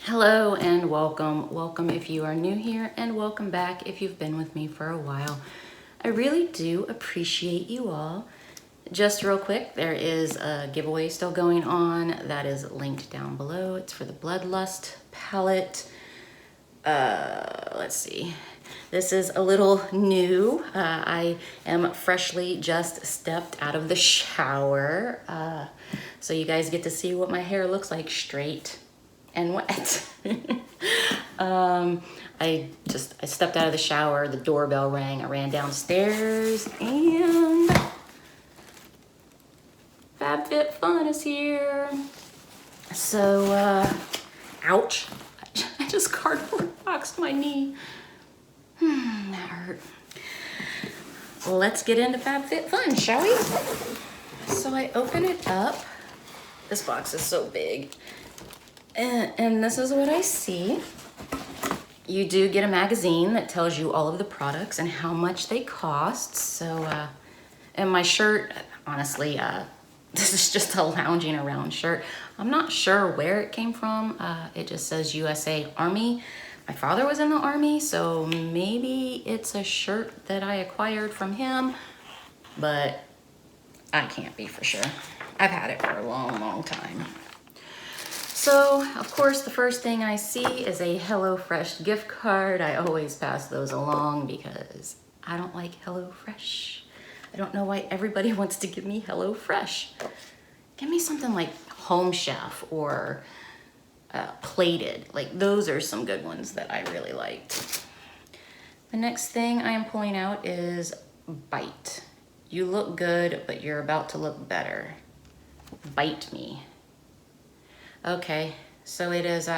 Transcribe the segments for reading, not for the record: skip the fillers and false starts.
Hello and welcome. Welcome if you are new here, and welcome back if you've been with me for a while. I really do appreciate you all. Just real quick, there is a giveaway still going on that is linked down below. It's for the Bloodlust palette. Let's see. This is a little new. I am freshly just stepped out of the shower. So you guys get to see what my hair looks like straight and wet. I stepped out of the shower, the doorbell rang, I ran downstairs, and Fab Fit Fun is here. So, ouch. I just cardboard boxed my knee. That hurt. Let's get into Fab Fit Fun, shall we? So I open it up. This box is so big. And this is what I see. You do get a magazine that tells you all of the products and how much they cost. So, and my shirt, honestly, this is just a lounging around shirt. I'm not sure where it came from. It just says USA Army. My father was in the Army, so maybe it's a shirt that I acquired from him, but I can't be for sure. I've had it for a long, long time. So, of course, the first thing I see is a HelloFresh gift card. I always pass those along because I don't like HelloFresh. I don't know why everybody wants to give me HelloFresh. Give me something like Home Chef or Plated. Like, those are some good ones that I really liked. The next thing I am pulling out is Bite. You look good, but you're about to look better. Bite me. Okay, so it is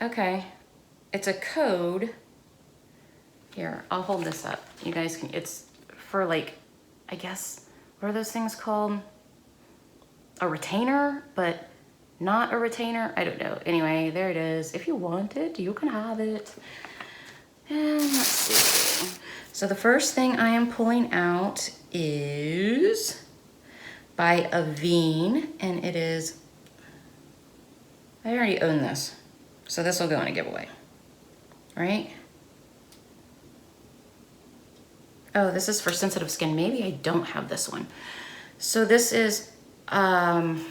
okay, it's a code. Here, I'll hold this up. You guys can, it's for like, I guess, what are those things called? A retainer, but not a retainer. I don't know. Anyway, there it is. If you want it, you can have it. And let's see. So the first thing I am pulling out is by Avene, and it is, I already own this, so this will go in a giveaway, right? Oh, this is for sensitive skin. Maybe I don't have this one. So this is, what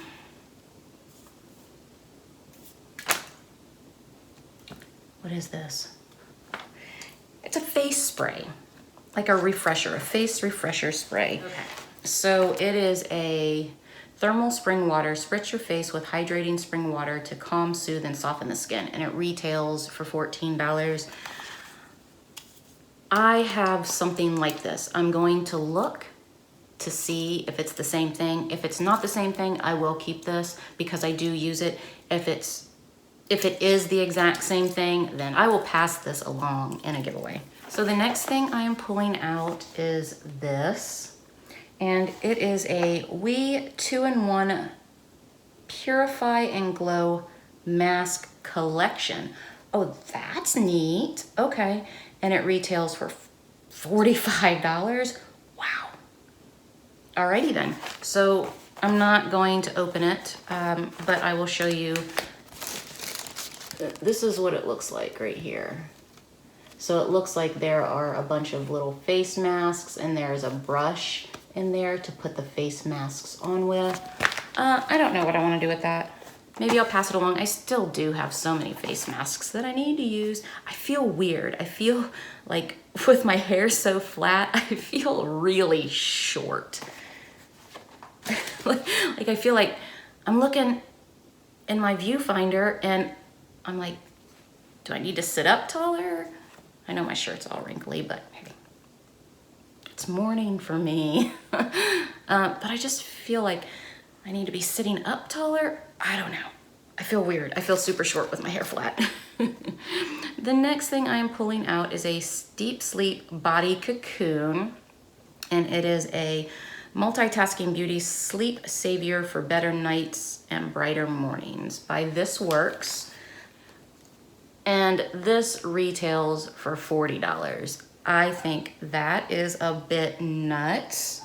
is this? It's a face spray, like a refresher, a face refresher spray. Okay. So it is a thermal spring water. Spritz your face with hydrating spring water to calm, soothe, and soften the skin. And it retails for $14. I have something like this. I'm going to look to see if it's the same thing. If it's not the same thing, I will keep this because I do use it. If it is the exact same thing, then I will pass this along in a giveaway. So the next thing I am pulling out is this. And it is a We 2-in-1 Purify and Glow Mask Collection. Oh, that's neat. Okay. And it retails for $45. Wow. Alrighty then. So I'm not going to open it, but I will show you. This is what it looks like right here. So it looks like there are a bunch of little face masks, and there's a brush in there to put the face masks on with. I don't know what I want to do with that. Maybe I'll pass it along. I still do have so many face masks that I need to use. I feel weird. I feel like with my hair so flat, I feel really short. Like I feel like I'm looking in my viewfinder and I'm like, do I need to sit up taller? I know my shirt's all wrinkly, but hey, it's morning for me. But I just feel like I need to be sitting up taller. I don't know. I feel weird. I feel super short with my hair flat. The next thing I am pulling out is a Deep Sleep Body Cocoon. And it is a multitasking beauty sleep savior for better nights and brighter mornings by This Works. And this retails for $40. I think that is a bit nuts,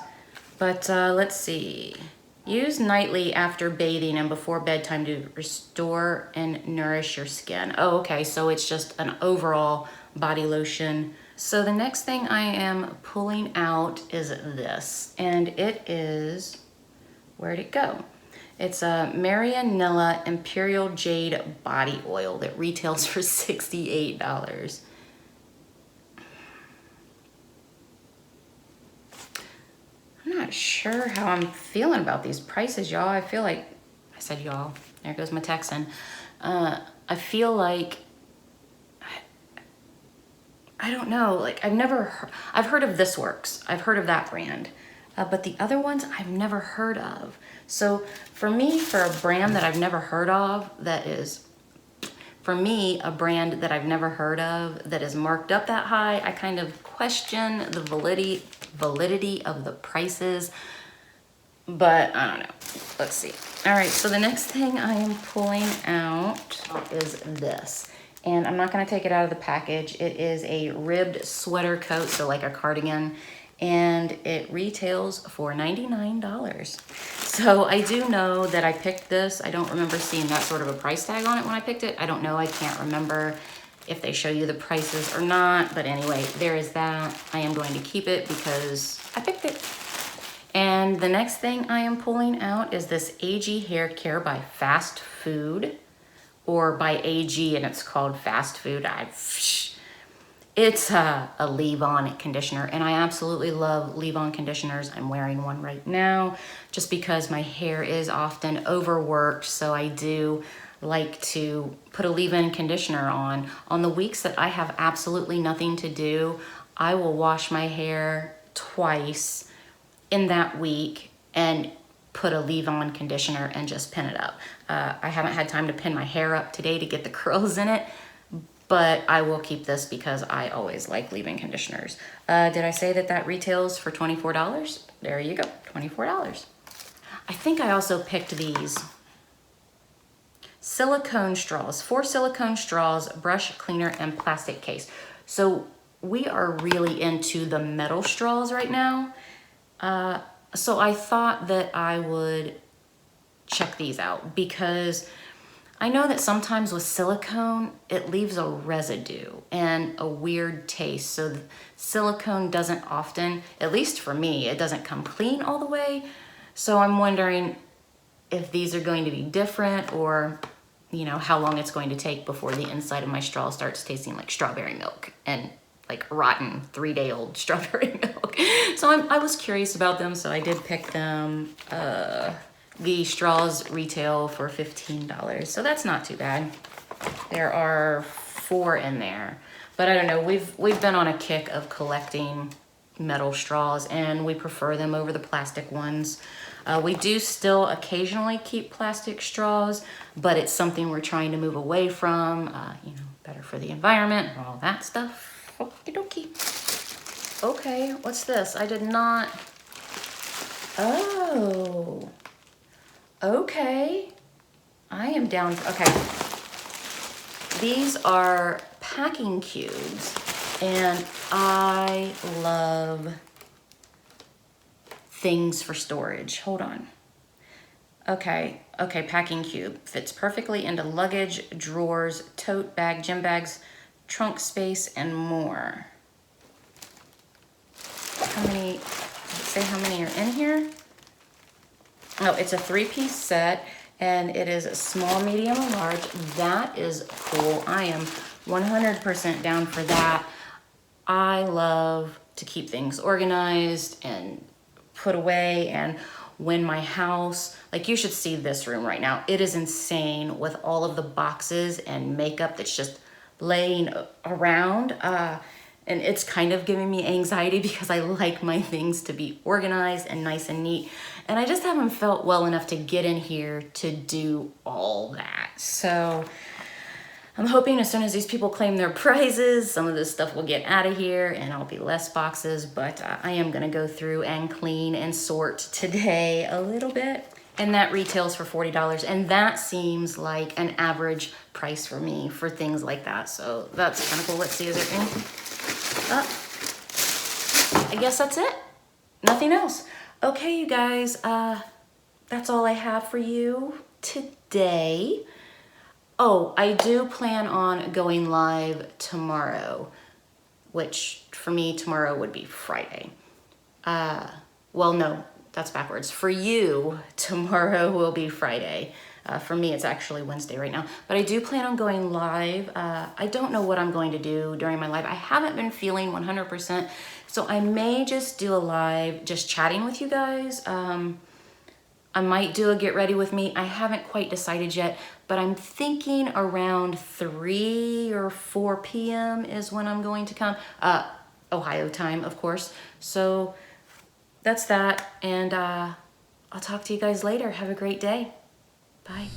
but let's see. Use nightly after bathing and before bedtime to restore and nourish your skin. Oh, okay, so it's just an overall body lotion. So the next thing I am pulling out is this, and it is, where'd it go? It's a Marianella Imperial Jade Body Oil that retails for $68. I'm not sure how I'm feeling about these prices, y'all. I feel like, I said y'all, there goes my Texan. I feel like, I don't know, like I've heard of This Works. I've heard of that brand. But the other ones I've never heard of. So for me, for a brand that I've never heard of, that is marked up that high, I kind of question the validity of the prices, but I don't know. Let's see. All right, so the next thing I am pulling out is this. And I'm not gonna take it out of the package. It is a ribbed sweater coat, so like a cardigan, and it retails for $99. So I do know that I picked this. I don't remember seeing that sort of a price tag on it when I picked it. I don't know, I can't remember if they show you the prices or not, but anyway, there is that. I am going to keep it because I picked it. And the next thing I am pulling out is this AG Hair Care by Fast Food, or by AG, and it's called Fast Food. It's a leave-on conditioner, and I absolutely love leave-on conditioners. I'm wearing one right now just because my hair is often overworked, so I do like to put a leave-in conditioner on. On the weeks that I have absolutely nothing to do, I will wash my hair twice in that week and put a leave-on conditioner and just pin it up. I haven't had time to pin my hair up today to get the curls in it, but I will keep this because I always like leave-in conditioners. Did I say that that retails for $24? There you go, $24. I think I also picked these silicone straws, 4 silicone straws, brush cleaner, and plastic case. So we are really into the metal straws right now. So I thought that I would check these out because I know that sometimes with silicone, it leaves a residue and a weird taste. So the silicone doesn't often, at least for me, it doesn't come clean all the way. So I'm wondering if these are going to be different, or, you know, how long it's going to take before the inside of my straw starts tasting like strawberry milk and like rotten 3-day-old strawberry milk. So I was curious about them, so I did pick them. The straws retail for $15, so that's not too bad. There are 4 in there, but I don't know, we've been on a kick of collecting metal straws, and we prefer them over the plastic ones. We do still occasionally keep plastic straws, but it's something we're trying to move away from, you know, better for the environment, all that stuff. Okie dokie. Okay, what's this? I did not, oh, okay. I am down, okay. These are packing cubes, and I love things for storage. Hold on. Okay, packing cube. Fits perfectly into luggage, drawers, tote bag, gym bags, trunk space, and more. How many, does it say how many are in here? Oh, it's a 3-piece set, and it is small, medium, and large. That is cool. I am 100% down for that. I love to keep things organized and put away, and when my house, like, you should see this room right now. It is insane with all of the boxes and makeup that's just laying around. And it's kind of giving me anxiety because I like my things to be organized and nice and neat. And I just haven't felt well enough to get in here to do all that. So I'm hoping as soon as these people claim their prizes, some of this stuff will get out of here and I'll be less boxes, but I am gonna go through and clean and sort today a little bit. And that retails for $40, and that seems like an average price for me for things like that. So that's kind of cool. Let's see, is there anything? I guess that's it. Nothing else. Okay, you guys, that's all I have for you today. Oh, I do plan on going live tomorrow, which for me tomorrow would be Friday. Well, no, that's backwards. For you, tomorrow will be Friday. For me, it's actually Wednesday right now. But I do plan on going live. I don't know what I'm going to do during my live. I haven't been feeling 100%, so I may just do a live just chatting with you guys. I might do a get ready with me. I haven't quite decided yet, but I'm thinking around 3 or 4 p.m. is when I'm going to come. Ohio time, of course. So that's that, and I'll talk to you guys later. Have a great day. Bye.